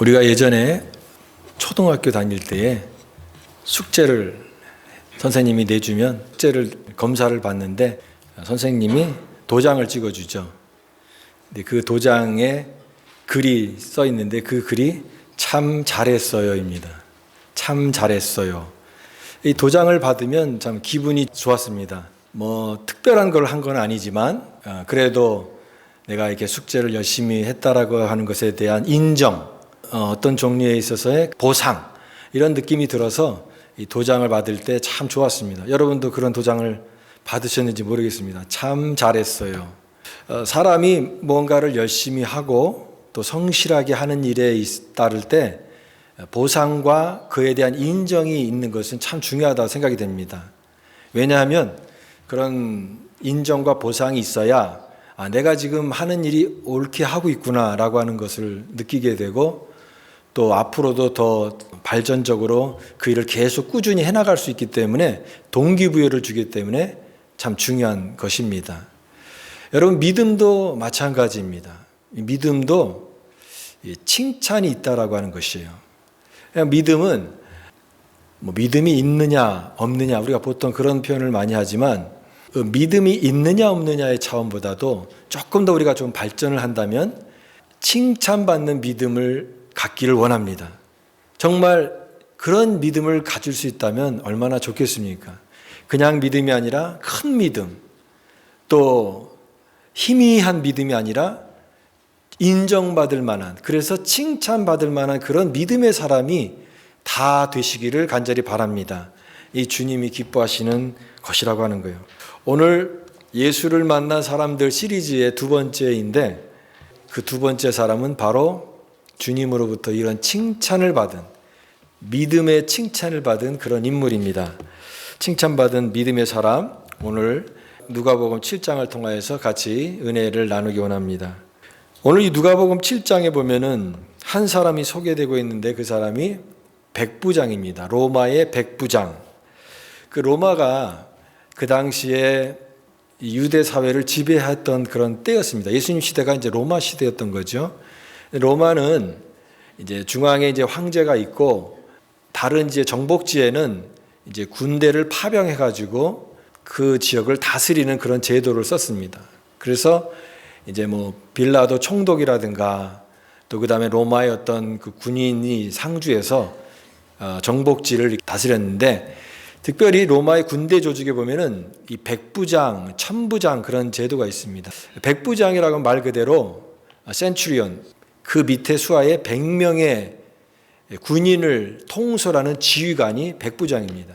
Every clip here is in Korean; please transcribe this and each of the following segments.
우리가 예전에 초등학교 다닐 때에 숙제를 선생님이 내주면 숙제를 검사를 받는데 선생님이 도장을 찍어주죠. 근데 그 도장에 글이 써 있는데 그 글이 참 잘했어요입니다. 참 잘했어요. 이 도장을 받으면 참 기분이 좋았습니다. 뭐 특별한 걸 한 건 아니지만 그래도 내가 이렇게 숙제를 열심히 했다라고 하는 것에 대한 인정, 어떤 종류에 있어서의 보상, 이런 느낌이 들어서 이 도장을 받을 때 참 좋았습니다. 여러분도 그런 도장을 받으셨는지 모르겠습니다. 참 잘했어요. 사람이 뭔가를 열심히 하고 또 성실하게 하는 일에 따를 때 보상과 그에 대한 인정이 있는 것은 참 중요하다고 생각이 됩니다. 왜냐하면 그런 인정과 보상이 있어야 내가 지금 하는 일이 옳게 하고 있구나라고 하는 것을 느끼게 되고 또 앞으로도 더 발전적으로 그 일을 계속 꾸준히 해나갈 수 있기 때문에 동기부여를 주기 때문에 참 중요한 것입니다. 여러분, 믿음도 마찬가지입니다. 믿음도 칭찬이 있다라고 하는 것이에요. 믿음은 믿음이 있느냐 없느냐, 우리가 보통 그런 표현을 많이 하지만 믿음이 있느냐 없느냐의 차원보다도 조금 더 우리가 좀 발전을 한다면 칭찬받는 믿음을 갖기를 원합니다. 정말 그런 믿음을 가질 수 있다면 얼마나 좋겠습니까? 그냥 믿음이 아니라 큰 믿음, 또 희미한 믿음이 아니라 인정받을 만한, 그래서 칭찬받을 만한 그런 믿음의 사람이 다 되시기를 간절히 바랍니다. 이 주님이 기뻐하시는 것이라고 하는 거예요. 오늘 예수를 만난 사람들 시리즈의 두 번째인데 그 두 번째 사람은 바로 주님으로부터 이런 칭찬을 받은, 믿음의 칭찬을 받은 그런 인물입니다. 칭찬받은 믿음의 사람, 오늘 누가복음 7장을 통하여서 같이 은혜를 나누기 원합니다. 오늘 이 누가복음 7장에 보면은 한 사람이 소개되고 있는데 그 사람이 백부장입니다. 로마의 백부장. 그 로마가 그 당시에 유대 사회를 지배했던 그런 때였습니다. 예수님 시대가 이제 로마 시대였던 거죠. 로마는 이제 중앙에 이제 황제가 있고 다른 이제 정복지에는 이제 군대를 파병해 가지고 그 지역을 다스리는 그런 제도를 썼습니다. 그래서 이제 뭐 빌라도 총독이라든가 또 그다음에 로마의 어떤 그 군인이 상주해서 정복지를 다스렸는데 특별히 로마의 군대 조직에 보면은 이 백부장, 천부장 그런 제도가 있습니다. 백부장이라고 하면 말 그대로 센츄리온, 그 밑에 수하에 100명의 군인을 통솔하는 지휘관이 백부장입니다.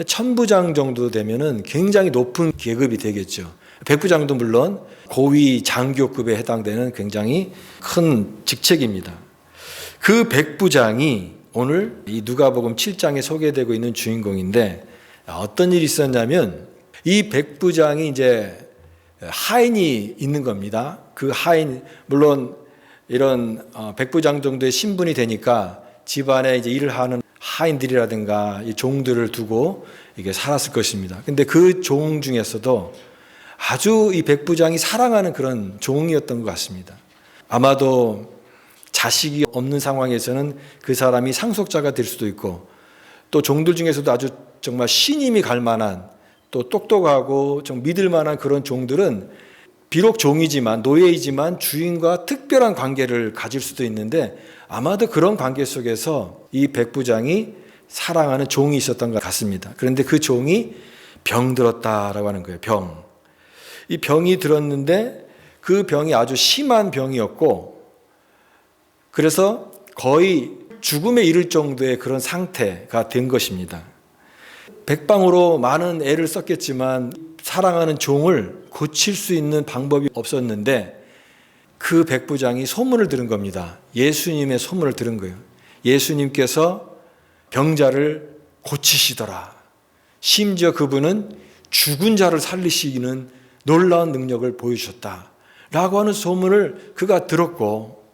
천부장 정도 되면은 굉장히 높은 계급이 되겠죠. 백부장도 물론 고위 장교급에 해당되는 굉장히 큰 직책입니다. 그 백부장이 오늘 이 누가복음 7장에 소개되고 있는 주인공인데 어떤 일이 있었냐면 이 백부장이 이제 하인이 있는 겁니다. 그 하인, 물론 이런 백부장 정도의 신분이 되니까 집안에 이제 일을 하는 하인들이라든가 이 종들을 두고 이게 살았을 것입니다. 근데 그 종 중에서도 아주 이 백부장이 사랑하는 그런 종이었던 것 같습니다. 아마도 자식이 없는 상황에서는 그 사람이 상속자가 될 수도 있고 또 종들 중에서도 아주 정말 신임이 갈 만한 또 똑똑하고 좀 믿을 만한 그런 종들은 비록 종이지만 노예이지만 주인과 특별한 관계를 가질 수도 있는데 아마도 그런 관계 속에서 이 백부장이 사랑하는 종이 있었던 것 같습니다. 그런데 그 종이 병들었다라고 하는 거예요. 병. 이 병이 들었는데 그 병이 아주 심한 병이었고 그래서 거의 죽음에 이를 정도의 그런 상태가 된 것입니다. 백방으로 많은 애를 썼겠지만 사랑하는 종을 고칠 수 있는 방법이 없었는데 그 백부장이 소문을 들은 겁니다. 예수님의 소문을 들은 거예요. 예수님께서 병자를 고치시더라. 심지어 그분은 죽은 자를 살리시기는 놀라운 능력을 보여주셨다. 라고 하는 소문을 그가 들었고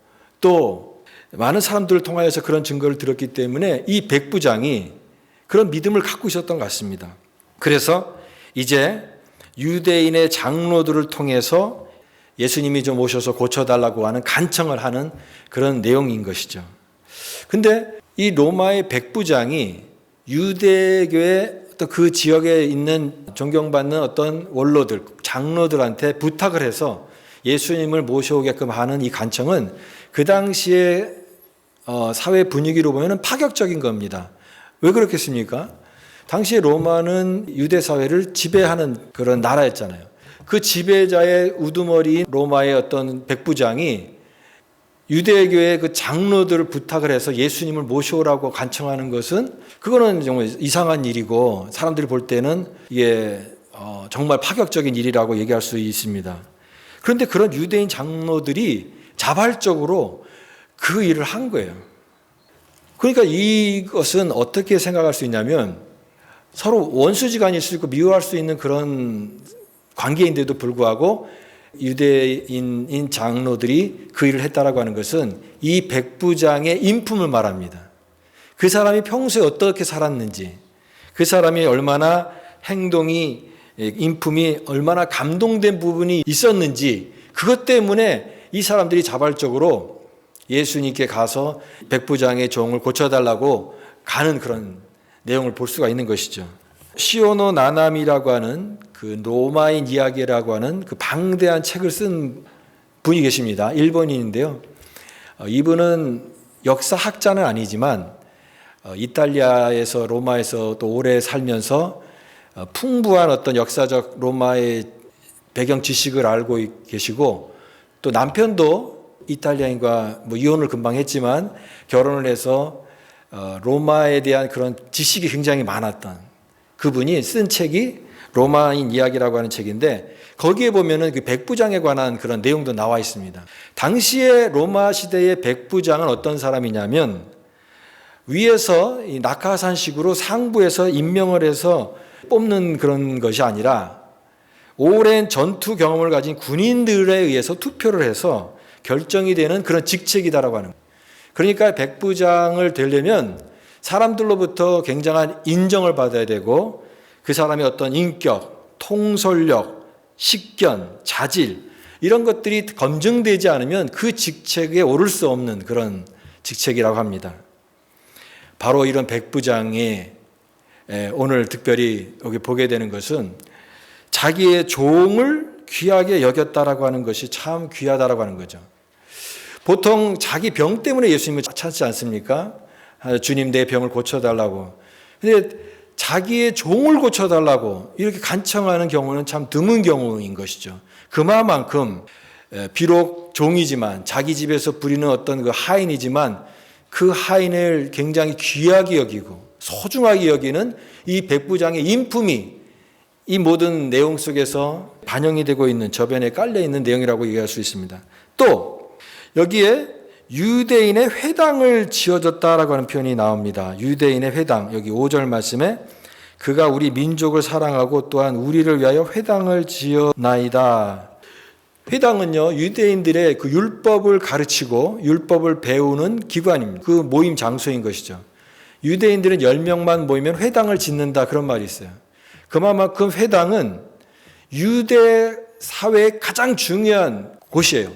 또 많은 사람들을 통하여서 그런 증거를 들었기 때문에 이 백부장이 그런 믿음을 갖고 있었던 것 같습니다. 그래서 이제 유대인의 장로들을 통해서 예수님이 좀 오셔서 고쳐달라고 하는 간청을 하는 그런 내용인 것이죠. 근데 이 로마의 백부장이 유대교의 어떤 그 지역에 있는 존경받는 어떤 원로들, 장로들한테 부탁을 해서 예수님을 모셔오게끔 하는 이 간청은 그 당시에 사회 분위기로 보면 파격적인 겁니다. 왜 그렇겠습니까? 당시에 로마는 유대 사회를 지배하는 그런 나라였잖아요. 그 지배자의 우두머리인 로마의 어떤 백부장이 유대교의 그 장로들을 부탁을 해서 예수님을 모셔오라고 간청하는 것은 그거는 정말 이상한 일이고 사람들이 볼 때는 이게 정말 파격적인 일이라고 얘기할 수 있습니다. 그런데 그런 유대인 장로들이 자발적으로 그 일을 한 거예요. 그러니까 이것은 어떻게 생각할 수 있냐면 서로 원수지간일 수 있고 미워할 수 있는 그런 관계인데도 불구하고 유대인인 장로들이 그 일을 했다라고 하는 것은 이 백부장의 인품을 말합니다. 그 사람이 평소에 어떻게 살았는지, 그 사람이 얼마나 행동이, 인품이 얼마나 감동된 부분이 있었는지, 그것 때문에 이 사람들이 자발적으로 예수님께 가서 백부장의 종을 고쳐달라고 가는 그런 내용을 볼 수가 있는 것이죠. 시오노 나나미라고 하는 그 로마인 이야기라고 하는 그 방대한 책을 쓴 분이 계십니다. 일본인인데요. 이분은 역사학자는 아니지만 이탈리아에서 로마에서 또 오래 살면서 풍부한 어떤 역사적 로마의 배경 지식을 알고 계시고 또 남편도 이탈리아인과 이혼을 금방 했지만 결혼을 해서 로마에 대한 그런 지식이 굉장히 많았던 그분이 쓴 책이 로마인 이야기라고 하는 책인데 거기에 보면은 그 백부장에 관한 그런 내용도 나와 있습니다. 당시에 로마 시대의 백부장은 어떤 사람이냐면 위에서 이 낙하산식으로 상부에서 임명을 해서 뽑는 그런 것이 아니라 오랜 전투 경험을 가진 군인들에 의해서 투표를 해서 결정이 되는 그런 직책이다라고 하는 거예요. 그러니까 백부장을 되려면 사람들로부터 굉장한 인정을 받아야 되고 그 사람의 어떤 인격, 통솔력, 식견, 자질 이런 것들이 검증되지 않으면 그 직책에 오를 수 없는 그런 직책이라고 합니다. 바로 이런 백부장이 오늘 특별히 여기 보게 되는 것은 자기의 종을 귀하게 여겼다라고 하는 것이 참 귀하다라고 하는 거죠. 보통 자기 병 때문에 예수님을 찾지 않습니까? 주님 내 병을 고쳐달라고. 근데 자기의 종을 고쳐달라고 이렇게 간청하는 경우는 참 드문 경우인 것이죠. 그만큼 비록 종이지만 자기 집에서 부리는 어떤 그 하인이지만 그 하인을 굉장히 귀하게 여기고 소중하게 여기는 이 백부장의 인품이 이 모든 내용 속에서 반영이 되고 있는 저변에 깔려 있는 내용이라고 얘기할 수 있습니다. 또 여기에 유대인의 회당을 지어줬다라고 하는 표현이 나옵니다. 유대인의 회당, 여기 5절 말씀에 그가 우리 민족을 사랑하고 또한 우리를 위하여 회당을 지어나이다. 회당은요, 유대인들의 그 율법을 가르치고 율법을 배우는 기관입니다. 그 모임 장소인 것이죠. 유대인들은 10명만 모이면 회당을 짓는다 그런 말이 있어요. 그만큼 회당은 유대 사회의 가장 중요한 곳이에요.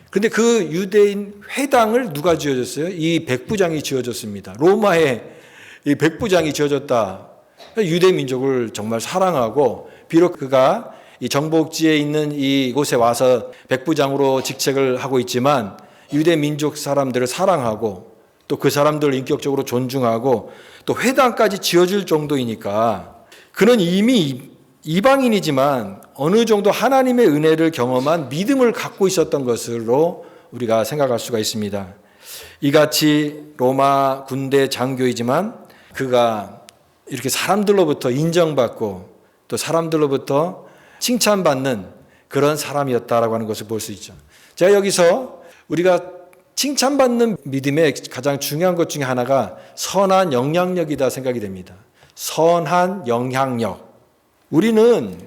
그런데 그 유대인 회당을 누가 지어줬어요? 이 백부장이 지어줬습니다. 로마의 이 백부장이 지어줬다. 유대 민족을 정말 사랑하고 비록 그가 이 정복지에 있는 이곳에 와서 백부장으로 직책을 하고 있지만 유대 민족 사람들을 사랑하고 또 그 사람들을 인격적으로 존중하고 또 회당까지 지어줄 정도이니까 그는 이미 이방인이지만 어느 정도 하나님의 은혜를 경험한 믿음을 갖고 있었던 것으로 우리가 생각할 수가 있습니다. 이같이 로마 군대 장교이지만 그가 이렇게 사람들로부터 인정받고 또 사람들로부터 칭찬받는 그런 사람이었다라고 하는 것을 볼 수 있죠. 제가 여기서 우리가 칭찬받는 믿음의 가장 중요한 것 중에 하나가 선한 영향력이다 생각이 됩니다. 선한 영향력. 우리는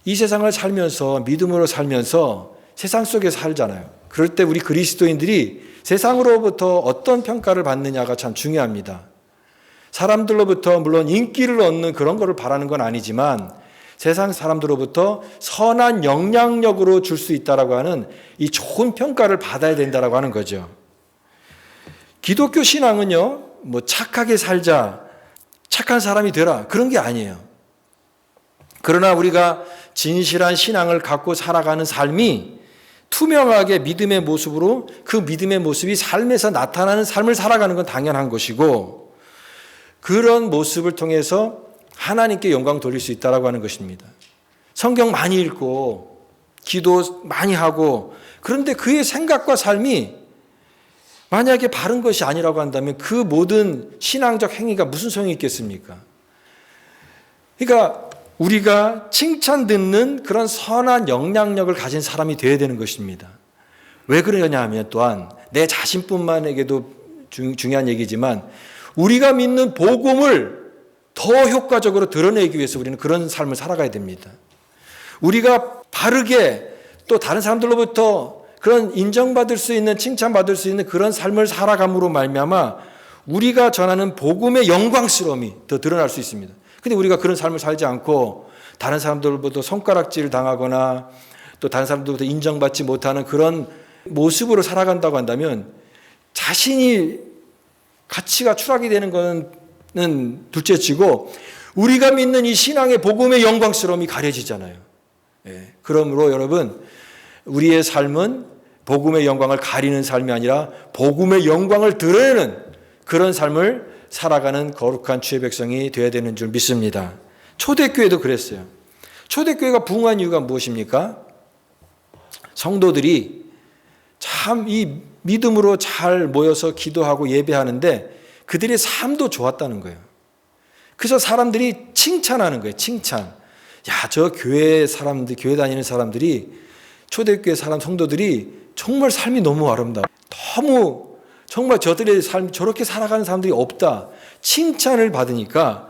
이 세상을 살면서 믿음으로 살면서 세상 속에서 살잖아요. 그럴 때 우리 그리스도인들이 세상으로부터 어떤 평가를 받느냐가 참 중요합니다. 사람들로부터 물론 인기를 얻는 그런 거를 바라는 건 아니지만 세상 사람들로부터 선한 영향력으로 줄 수 있다라고 하는 이 좋은 평가를 받아야 된다라고 하는 거죠. 기독교 신앙은요, 뭐 착하게 살자, 착한 사람이 되라, 그런 게 아니에요. 그러나 우리가 진실한 신앙을 갖고 살아가는 삶이 투명하게 믿음의 모습으로 그 믿음의 모습이 삶에서 나타나는 삶을 살아가는 건 당연한 것이고, 그런 모습을 통해서 하나님께 영광 돌릴 수 있다라고 하는 것입니다. 성경 많이 읽고 기도 많이 하고, 그런데 그의 생각과 삶이 만약에 바른 것이 아니라고 한다면 그 모든 신앙적 행위가 무슨 소용이 있겠습니까? 그러니까 우리가 칭찬 듣는 그런 선한 영향력을 가진 사람이 되어야 되는 것입니다. 왜 그러냐 하면, 또한 내 자신뿐만에게도 중요한 얘기지만 우리가 믿는 복음을 더 효과적으로 드러내기 위해서 우리는 그런 삶을 살아가야 됩니다. 우리가 바르게 또 다른 사람들로부터 그런 인정받을 수 있는, 칭찬받을 수 있는 그런 삶을 살아감으로 말미암아 우리가 전하는 복음의 영광스러움이 더 드러날 수 있습니다. 근데 우리가 그런 삶을 살지 않고 다른 사람들로부터 손가락질을 당하거나 또 다른 사람들로부터 인정받지 못하는 그런 모습으로 살아간다고 한다면 자신이 가치가 추락이 되는 것은 둘째치고 우리가 믿는 이 신앙의 복음의 영광스러움이 가려지잖아요. 그러므로 여러분, 우리의 삶은 복음의 영광을 가리는 삶이 아니라 복음의 영광을 드러내는 그런 삶을 살아가는 거룩한 주의 백성이 되어야 되는 줄 믿습니다. 초대교회도 그랬어요. 초대교회가 부흥한 이유가 무엇입니까? 성도들이 참 이 믿음으로 잘 모여서 기도하고 예배하는데 그들의 삶도 좋았다는 거예요. 그래서 사람들이 칭찬하는 거예요. 칭찬. 야, 저 교회 사람들, 교회 다니는 사람들이, 초대교회 사람 성도들이 정말 삶이 너무 아름다워. 너무 정말 저들의 삶, 저렇게 살아가는 사람들이 없다. 칭찬을 받으니까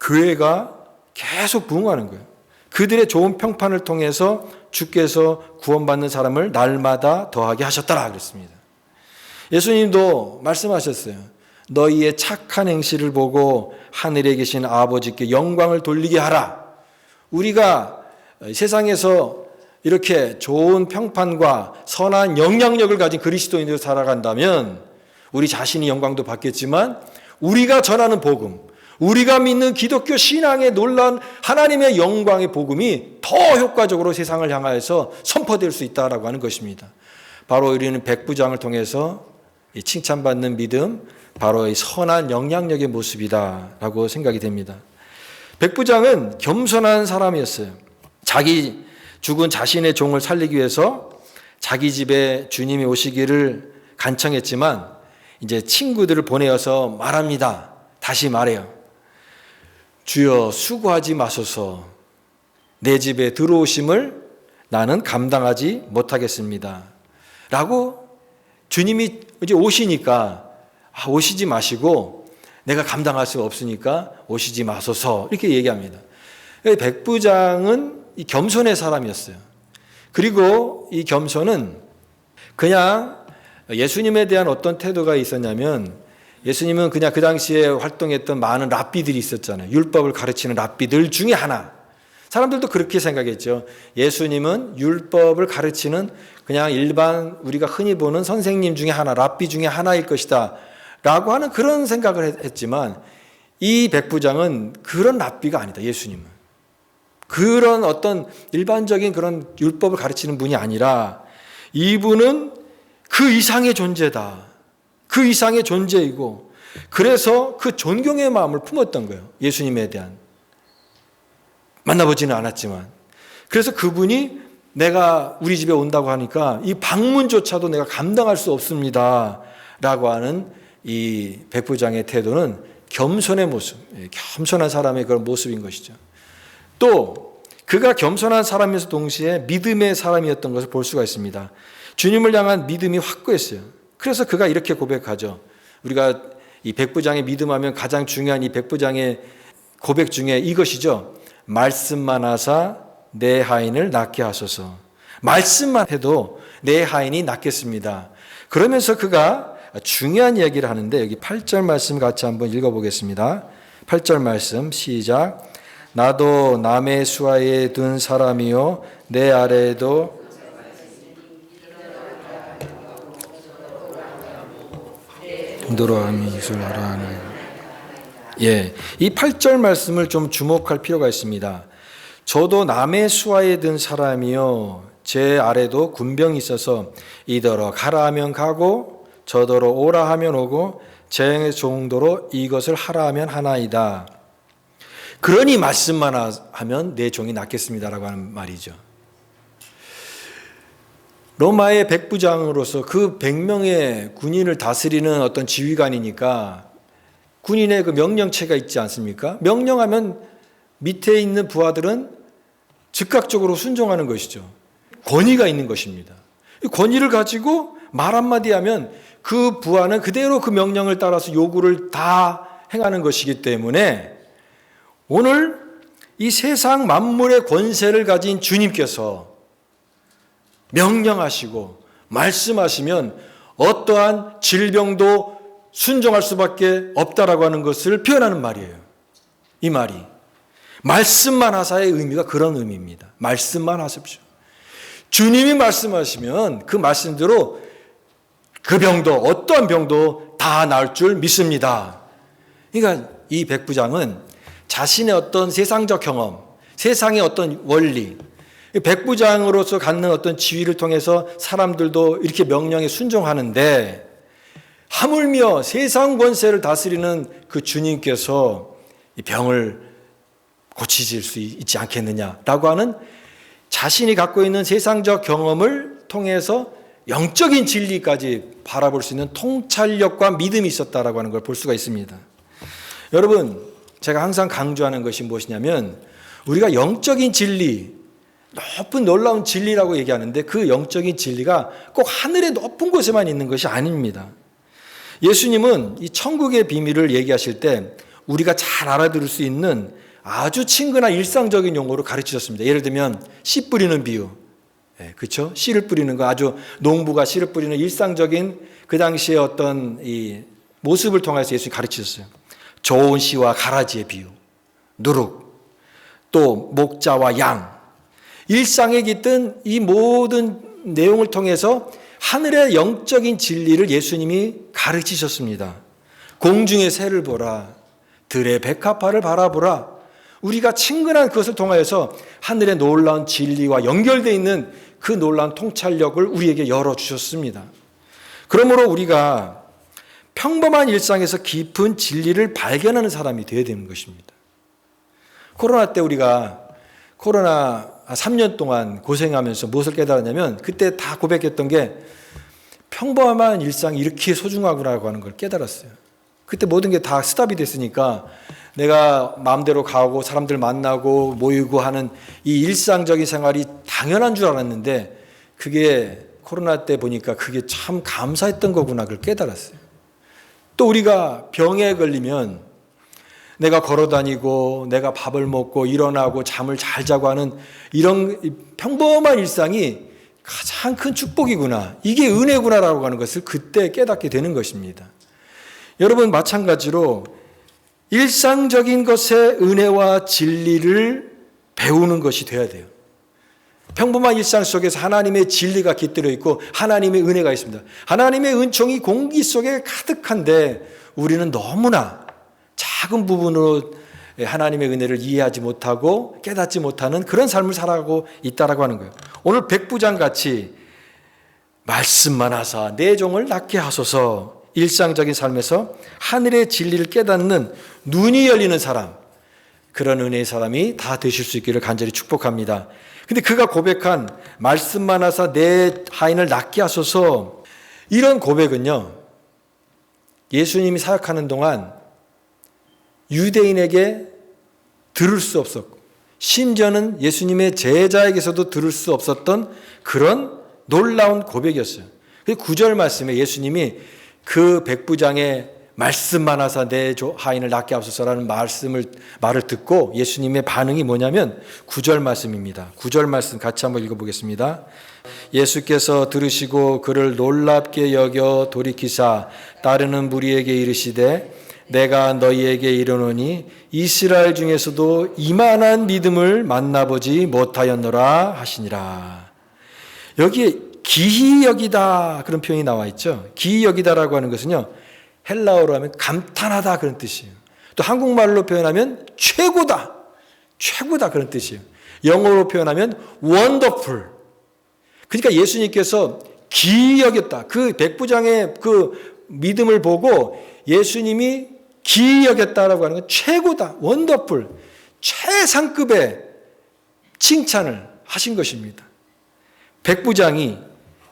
교회가 계속 부흥하는 거예요. 그들의 좋은 평판을 통해서 주께서 구원받는 사람을 날마다 더하게 하셨더라 그랬습니다. 예수님도 말씀하셨어요. 너희의 착한 행실을 보고 하늘에 계신 아버지께 영광을 돌리게 하라. 우리가 세상에서 이렇게 좋은 평판과 선한 영향력을 가진 그리스도인으로 살아간다면 우리 자신이 영광도 받겠지만 우리가 전하는 복음, 우리가 믿는 기독교 신앙의 놀라운 하나님의 영광의 복음이 더 효과적으로 세상을 향하여서 선포될 수 있다라고 하는 것입니다. 바로 우리는 백부장을 통해서 이 칭찬받는 믿음, 바로 이 선한 영향력의 모습이다라고 생각이 됩니다. 백부장은 겸손한 사람이었어요. 자기 죽은 자신의 종을 살리기 위해서 자기 집에 주님이 오시기를 간청했지만 이제 친구들을 보내어서 말합니다. 다시 말해요. 주여 수고하지 마소서. 내 집에 들어오심을 나는 감당하지 못하겠습니다. 라고 주님이 이제 오시니까 오시지 마시고 내가 감당할 수 없으니까 오시지 마소서 이렇게 얘기합니다. 백부장은 이 겸손의 사람이었어요. 그리고 이 겸손은 그냥 예수님에 대한 어떤 태도가 있었냐면 예수님은 그냥 그 당시에 활동했던 많은 랍비들이 있었잖아요. 율법을 가르치는 랍비들 중에 하나. 사람들도 그렇게 생각했죠. 예수님은 율법을 가르치는 그냥 일반 우리가 흔히 보는 선생님 중에 하나, 랍비 중에 하나일 것이다 라고 하는 그런 생각을 했지만 이 백부장은 그런 랍비가 아니다. 예수님은. 그런 어떤 일반적인 그런 율법을 가르치는 분이 아니라 이분은 그 이상의 존재다. 그 이상의 존재이고 그래서 그 존경의 마음을 품었던 거예요. 예수님에 대한. 만나보지는 않았지만. 그래서 그분이 내가 우리 집에 온다고 하니까 이 방문조차도 내가 감당할 수 없습니다. 라고 하는 이 백부장의 태도는 겸손의 모습, 겸손한 사람의 그런 모습인 것이죠. 또 그가 겸손한 사람이면서 동시에 믿음의 사람이었던 것을 볼 수가 있습니다. 주님을 향한 믿음이 확고했어요. 그래서 그가 이렇게 고백하죠. 우리가 이 백부장의 믿음하면 가장 중요한 이 백부장의 고백 중에 이것이죠. 말씀만 하사 내 하인을 낫게 하소서. 말씀만 해도 내 하인이 낫겠습니다. 그러면서 그가 중요한 이야기를 하는데 여기 8절 말씀 같이 한번 읽어보겠습니다. 8절 말씀 시작. 나도 남의 수하에 둔 사람이요 내 아래에도 병들어함이 있으려라 하는. 예, 이 8절 말씀을 좀 주목할 필요가 있습니다. 저도 남의 수하에 든 사람이요 제 아래도 군병이 있어서 이더러 가라 하면 가고 저더러 오라 하면 오고 제 종도로 이것을 하라 하면 하나이다. 그러니 말씀만 하면 내 종이 낫겠습니다라고 하는 말이죠. 로마의 백부장으로서 그 100명의 군인을 다스리는 어떤 지휘관이니까 군인의 그 명령체가 있지 않습니까? 명령하면 밑에 있는 부하들은 즉각적으로 순종하는 것이죠. 권위가 있는 것입니다. 이 권위를 가지고 말 한마디 하면 그 부하는 그대로 그 명령을 따라서 요구를 다 행하는 것이기 때문에 오늘 이 세상 만물의 권세를 가진 주님께서 명령하시고 말씀하시면 어떠한 질병도 순종할 수밖에 없다라고 하는 것을 표현하는 말이에요. 이 말이 말씀만 하사의 의미가 그런 의미입니다. 말씀만 하십시오. 주님이 말씀하시면 그 말씀대로 그 병도 어떠한 병도 다 나을 줄 믿습니다. 그러니까 이 백부장은 자신의 어떤 세상적 경험, 세상의 어떤 원리, 백부장으로서 갖는 어떤 지위를 통해서 사람들도 이렇게 명령에 순종하는데 하물며 세상 권세를 다스리는 그 주님께서 이 병을 고치실 수 있지 않겠느냐라고 하는 자신이 갖고 있는 세상적 경험을 통해서 영적인 진리까지 바라볼 수 있는 통찰력과 믿음이 있었다라고 하는 걸 볼 수가 있습니다. 여러분, 제가 항상 강조하는 것이 무엇이냐면 우리가 영적인 진리, 높은 놀라운 진리라고 얘기하는데 그 영적인 진리가 꼭 하늘의 높은 곳에만 있는 것이 아닙니다. 예수님은 이 천국의 비밀을 얘기하실 때 우리가 잘 알아들을 수 있는 아주 친근한 일상적인 용어로 가르치셨습니다. 예를 들면 씨 뿌리는 비유, 그렇죠? 씨를 뿌리는 거, 아주 농부가 씨를 뿌리는 일상적인 그 당시의 어떤 이 모습을 통해서 예수님이 가르치셨어요. 좋은 씨와 가라지의 비유, 누룩, 또 목자와 양, 일상에 깃든 이 모든 내용을 통해서 하늘의 영적인 진리를 예수님이 가르치셨습니다. 공중의 새를 보라, 들의 백합화를 바라보라. 우리가 친근한 그것을 통하여서 하늘의 놀라운 진리와 연결되어 있는 그 놀라운 통찰력을 우리에게 열어주셨습니다. 그러므로 우리가 평범한 일상에서 깊은 진리를 발견하는 사람이 되어야 되는 것입니다. 코로나 때 우리가 코로나 3년 동안 고생하면서 무엇을 깨달았냐면 그때 다 고백했던 게 평범한 일상이 이렇게 소중하구나라고 하는 걸 깨달았어요. 그때 모든 게 다 스탑이 됐으니까 내가 마음대로 가고 사람들 만나고 모이고 하는 이 일상적인 생활이 당연한 줄 알았는데 그게 코로나 때 보니까 그게 참 감사했던 거구나 그걸 깨달았어요. 또 우리가 병에 걸리면 내가 걸어다니고 내가 밥을 먹고 일어나고 잠을 잘 자고 하는 이런 평범한 일상이 가장 큰 축복이구나. 이게 은혜구나라고 하는 것을 그때 깨닫게 되는 것입니다. 여러분 마찬가지로 일상적인 것의 은혜와 진리를 배우는 것이 되어야 돼요. 평범한 일상 속에서 하나님의 진리가 깃들어 있고 하나님의 은혜가 있습니다. 하나님의 은총이 공기 속에 가득한데 우리는 너무나 작은 부분으로 하나님의 은혜를 이해하지 못하고 깨닫지 못하는 그런 삶을 살아가고 있다라고 하는 거예요. 오늘 백부장 같이 말씀만 하사 내 종을 낫게 하소서, 일상적인 삶에서 하늘의 진리를 깨닫는 눈이 열리는 사람, 그런 은혜의 사람이 다 되실 수 있기를 간절히 축복합니다. 근데 그가 고백한 말씀만 하사 내 하인을 낫게 하소서, 이런 고백은요 예수님이 사역하는 동안 유대인에게 들을 수 없었고 심지어는 예수님의 제자에게서도 들을 수 없었던 그런 놀라운 고백이었어요. 9절 말씀에 예수님이 그 백부장의 말씀만 하사 내 하인을 낫게 하소서라는 말을 듣고 예수님의 반응이 뭐냐면 9절 말씀입니다. 9절 말씀 같이 한번 읽어보겠습니다. 예수께서 들으시고 그를 놀랍게 여겨 돌이키사 따르는 무리에게 이르시되 내가 너희에게 이르노니 이스라엘 중에서도 이만한 믿음을 만나보지 못하였노라 하시니라. 여기에 기히 여기다 그런 표현이 나와 있죠. 기히 여기다라고 하는 것은요 헬라어로 하면 감탄하다 그런 뜻이에요. 또 한국말로 표현하면 최고다. 최고다 그런 뜻이에요. 영어로 표현하면 wonderful. 그러니까 예수님께서 기이 여겼다. 그 백부장의 그 믿음을 보고 예수님이 기이 여겼다라고 하는 건 최고다. wonderful. 최상급의 칭찬을 하신 것입니다. 백부장이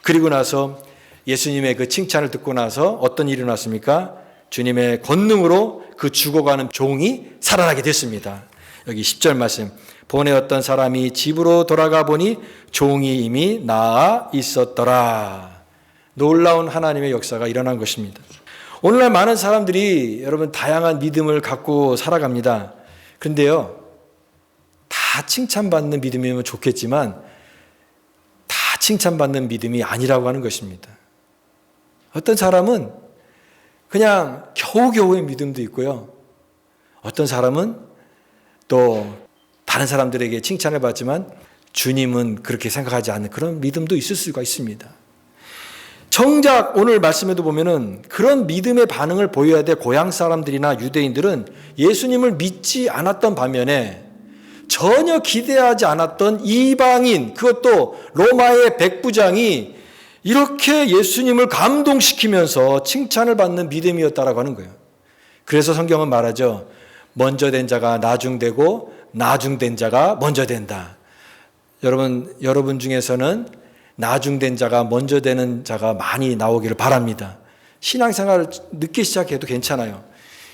그리고 나서 예수님의 그 칭찬을 듣고 나서 어떤 일이 일어났습니까? 주님의 권능으로 그 죽어가는 종이 살아나게 됐습니다. 여기 10절 말씀. 본에 어떤 사람이 집으로 돌아가 보니 종이 이미 나아 있었더라. 놀라운 하나님의 역사가 일어난 것입니다. 오늘날 많은 사람들이 여러분 다양한 믿음을 갖고 살아갑니다. 그런데요, 다 칭찬받는 믿음이면 좋겠지만 다 칭찬받는 믿음이 아니라고 하는 것입니다. 어떤 사람은 그냥 겨우겨우의 믿음도 있고요. 어떤 사람은 또 다른 사람들에게 칭찬을 받지만 주님은 그렇게 생각하지 않는 그런 믿음도 있을 수가 있습니다. 정작 오늘 말씀에도 보면은 그런 믿음의 반응을 보여야 될 고향 사람들이나 유대인들은 예수님을 믿지 않았던 반면에 전혀 기대하지 않았던 이방인, 그것도 로마의 백부장이 이렇게 예수님을 감동시키면서 칭찬을 받는 믿음이었다라고 하는 거예요. 그래서 성경은 말하죠. 먼저 된 자가 나중되고 나중된 자가 먼저 된다. 여러분 중에서는 나중된 자가 먼저 되는 자가 많이 나오기를 바랍니다. 신앙생활을 늦게 시작해도 괜찮아요.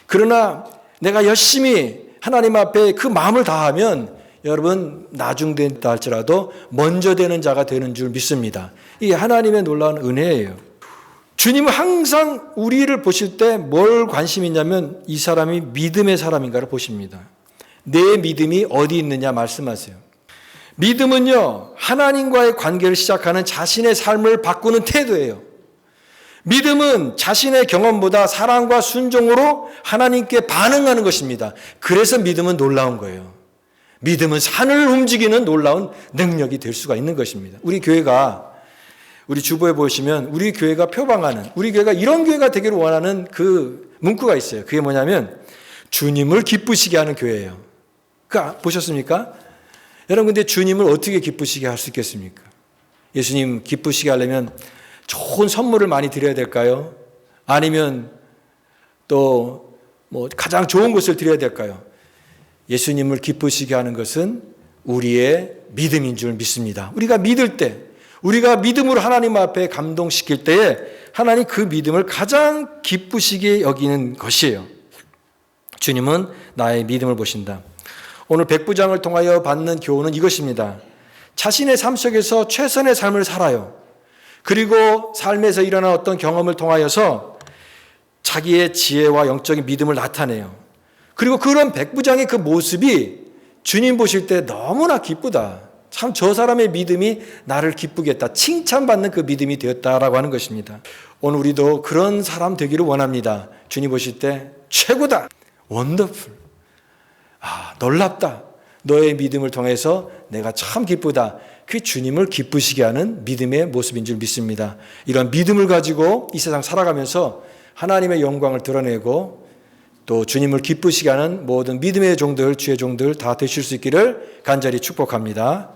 그러나 내가 열심히 하나님 앞에 그 마음을 다하면 여러분 나중된다 할지라도 먼저 되는 자가 되는 줄 믿습니다. 이게 하나님의 놀라운 은혜예요. 주님은 항상 우리를 보실 때 뭘 관심 있냐면 이 사람이 믿음의 사람인가를 보십니다. 내 믿음이 어디 있느냐 말씀하세요. 믿음은요, 하나님과의 관계를 시작하는 자신의 삶을 바꾸는 태도예요. 믿음은 자신의 경험보다 사랑과 순종으로 하나님께 반응하는 것입니다. 그래서 믿음은 놀라운 거예요. 믿음은 산을 움직이는 놀라운 능력이 될 수가 있는 것입니다. 우리 교회가, 우리 주보에 보시면 우리 교회가 표방하는, 우리 교회가 이런 교회가 되기를 원하는 그 문구가 있어요. 그게 뭐냐면 주님을 기쁘시게 하는 교회예요. 그거 보셨습니까? 여러분, 근데 주님을 어떻게 기쁘시게 할 수 있겠습니까? 예수님 기쁘시게 하려면 좋은 선물을 많이 드려야 될까요? 아니면 또 뭐 가장 좋은 것을 드려야 될까요? 예수님을 기쁘시게 하는 것은 우리의 믿음인 줄 믿습니다. 우리가 믿을 때, 우리가 믿음으로 하나님 앞에 감동시킬 때에 하나님 그 믿음을 가장 기쁘시게 여기는 것이에요. 주님은 나의 믿음을 보신다. 오늘 백부장을 통하여 받는 교훈은 이것입니다. 자신의 삶 속에서 최선의 삶을 살아요. 그리고 삶에서 일어난 어떤 경험을 통하여서 자기의 지혜와 영적인 믿음을 나타내요. 그리고 그런 백부장의 그 모습이 주님 보실 때 너무나 기쁘다. 참 저 사람의 믿음이 나를 기쁘게 했다. 칭찬받는 그 믿음이 되었다라고 하는 것입니다. 오늘 우리도 그런 사람 되기를 원합니다. 주님 보실 때 최고다. 원더풀. 놀랍다. 너의 믿음을 통해서 내가 참 기쁘다. 그게 주님을 기쁘시게 하는 믿음의 모습인 줄 믿습니다. 이런 믿음을 가지고 이 세상 살아가면서 하나님의 영광을 드러내고 또 주님을 기쁘시게 하는 모든 믿음의 종들, 주의 종들 다 되실 수 있기를 간절히 축복합니다.